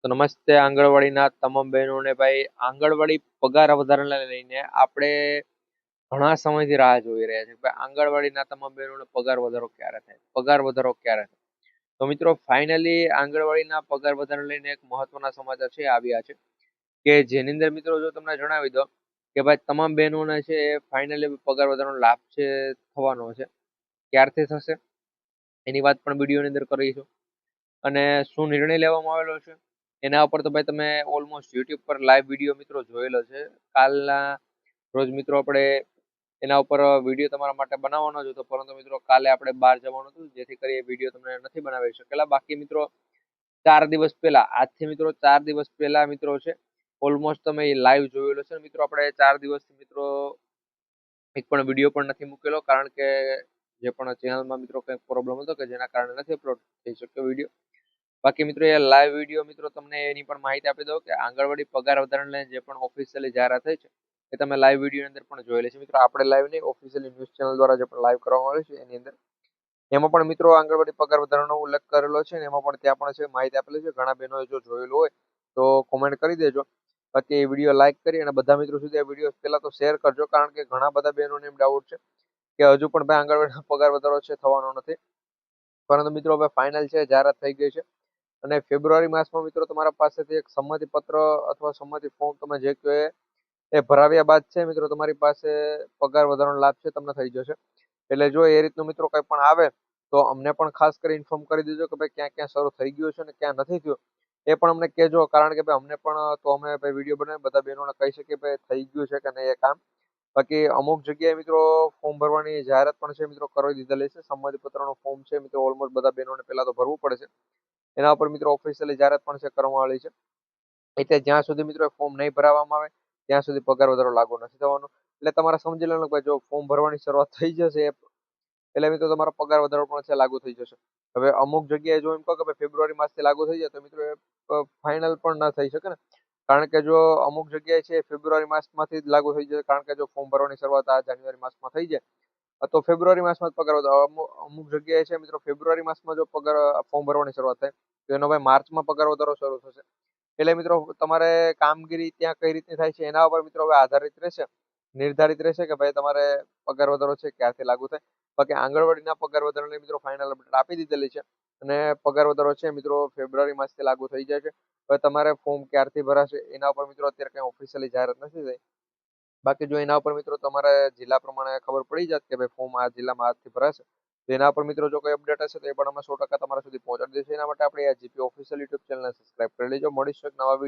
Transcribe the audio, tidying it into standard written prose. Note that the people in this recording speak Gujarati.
તો નમસ્તે આંગણવાડીના તમામ બહેનોને. ભાઈ, આંગણવાડી પગાર વધારાને લઈને આપણે ઘણા સમયથી રાહ જોઈ રહ્યા છે. ભાઈ, આંગણવાડીના તમામ બહેનોને પગાર વધારો ક્યારે થાય, પગાર વધારો ક્યારે થાય? તો મિત્રો, ફાઇનલી આંગણવાડીના પગાર વધારાને લઈને એક મહત્વના સમાચાર છે આવ્યા છે, કે જેની અંદર મિત્રો જો તમને જણાવી દો કે ભાઈ તમામ બહેનોને છે એ ફાઇનલી પગાર વધારાનો લાભ છે થવાનો છે. ક્યારથી થશે એની વાત પણ વિડીયોની અંદર કરીશું, અને શું નિર્ણય લેવામાં આવેલો છે એના ઉપર તો ભાઈ તમે ઓલમોસ્ટ યુટ્યુબ પર લાઈવ વિડીયો મિત્રો જોયેલો છે. કાલના રોજ મિત્રો આપણે એના ઉપર વિડીયો તમારા માટે બનાવવાનો જ હતો, પરંતુ મિત્રો કાલે આપણે બહાર જવાનું હતું, જેથી કરી એ વિડીયો તમને નથી બનાવી શકેલા. બાકી મિત્રો 4 દિવસ પહેલા, આજથી મિત્રો 4 દિવસ પહેલા મિત્રો છે ઓલમોસ્ટ તમે એ લાઈવ જોયેલો છે. મિત્રો આપણે 4 દિવસથી મિત્રો એક પણ વિડીયો પણ નથી મૂકેલો, કારણ કે જે પણ ચેનલમાં મિત્રો કંઈક પ્રોબ્લેમ હતો કે જેના કારણે નથી અપલોડ થઈ શક્યો વિડીયો. બાકી મિત્રો એ લાઈવ વિડીયો મિત્રો તમને એની પણ માહિતી આપી દઉં કે આંગણવાડી પગાર વધારાને જે પણ ઓફિશિયલી જાહેરાત થઈ છે એ તમે લાઈવ વિડીયો અંદર પણ જોયેલી છે. મિત્રો આપણે લાઈવ નહીં, ઓફિશિયલી ન્યૂઝ ચેનલ દ્વારા જે પણ લાઈવ કરવામાં આવે છે એની અંદર, એમાં પણ મિત્રો આંગણવાડી પગાર વધારાનો ઉલ્લેખ કરેલો છે ને એમાં પણ ત્યાં પણ છે માહિતી આપેલી છે. ઘણા બહેનોએ જો જોયેલું હોય તો કોમેન્ટ કરી દેજો. બાકી એ વિડીયો લાઈક કરી અને બધા મિત્રો સુધી આ વિડીયો પહેલા તો શેર કરજો, કારણ કે ઘણા બધા બહેનોને એમ ડાઉટ છે કે હજુ પણ ભાઈ આંગણવાડીનો પગાર વધારો છે થવાનો નથી. પરંતુ મિત્રો હવે ફાઇનલ છે, જાહેરાત થઈ ગઈ છે, અને ફેબ્રુઆરી માસમાં મિત્રો તમારા પાસેથી એક સંમતિ પત્ર અથવા સંમતિ ફોર્મ તમે જે કહો એ ભરાવ્યા બાદ છે મિત્રો તમારી પાસે પગાર વધારાનો લાભ છે તમને થઈ જશે. એટલે જો એ રીતનું મિત્રો કંઈ પણ આવે તો અમને પણ ખાસ કરી ઇન્ફોર્મ કરી દીધો કે ભાઈ ક્યાં ક્યાં શરૂ થઈ ગયું છે ને ક્યાં નથી થયું, એ પણ અમને કહેજો, કારણ કે ભાઈ અમને પણ તો અમે ભાઈ વિડીયો બનાવી બધા બહેનોને કહી શકીએ ભાઈ થઈ ગયું છે કે નહીં એ કામ. બાકી અમુક જગ્યાએ મિત્રો ફોર્મ ભરવાની જાહેરાત પણ છે મિત્રો કરવી દીધેલી છે. સંમતિ પત્રનું ફોર્મ છે મિત્રો ઓલમોસ્ટ બધા બહેનોને પહેલા તો ભરવું પડશે. એના ઉપર મિત્રો ઓફિશિયલી જાહેરાત પણ છે કરવામાં આવી છે. એટલે જ્યાં સુધી મિત્રો ફોર્મ નહીં ભરાવવામાં આવે ત્યાં સુધી પગાર વધારો લાગુ નથી થવાનો. એટલે તમારે સમજી લેવાનું કે જો ફોર્મ ભરવાની શરૂઆત થઈ જશે એટલે મિત્રો તમારો પગાર વધારો પણ છે લાગુ થઈ જશે. હવે અમુક જગ્યાએ જો એમ કહો કે ભાઈ ફેબ્રુઆરી માસથી લાગુ થઈ જાય તો મિત્રો એ ફાઇનલ પણ ના થઈ શકે ને, કારણ કે જો અમુક જગ્યાએ છે ફેબ્રુઆરી માસમાંથી જ લાગુ થઈ જાય, કારણ કે જો ફોર્મ ભરવાની શરૂઆત આ જાન્યુઆરી માસમાં થઈ જાય તો ફેબ્રુઆરી માસમાં જ પગાર વધારો. અમુક જગ્યાએ છે મિત્રો ફેબ્રુઆરી માસમાં જો પગાર ફોર્મ ભરવાની શરૂઆત થાય તો એનો ભાઈ માર્ચમાં પગાર વધારો શરૂ થશે. એટલે મિત્રો તમારે કામગીરી ત્યાં કઈ રીતની થાય છે એના ઉપર મિત્રો હવે આધારિત રહેશે, નિર્ધારિત રહેશે કે ભાઈ તમારે પગાર વધારો છે ક્યારથી લાગુ થાય. બાકી આંગણવાડીના પગાર વધારાની મિત્રો ફાઇનલ અપડેટ આપી દીધેલી છે, અને પગાર વધારો છે મિત્રો ફેબ્રુઆરી માસથી લાગુ થઈ જાય છે. હવે તમારે ફોર્મ ક્યારથી ભરાશે એના ઉપર મિત્રો અત્યારે કઈ ઓફિશિયલી જાહેરાત નથી થઈ. બાકી જો એના ઉપર મિત્રો તમારે જિલ્લા પ્રમાણે ખબર પડી જાત કે ભાઈ ફોર્મ આ જિલ્લામાં આજથી ભરાશે, તો એના પર મિત્રો જો કોઈ અપડેટ હશે તો એ પણ અમે 100% તમારા સુધી પહોંચાડી દઈશું. એના માટે આપણે આ જીપી ઓફિશિયલ યુટ્યુબ ચેનલને સબસ્ક્રાઇબ કરી લેજો. મળીશું એક નવા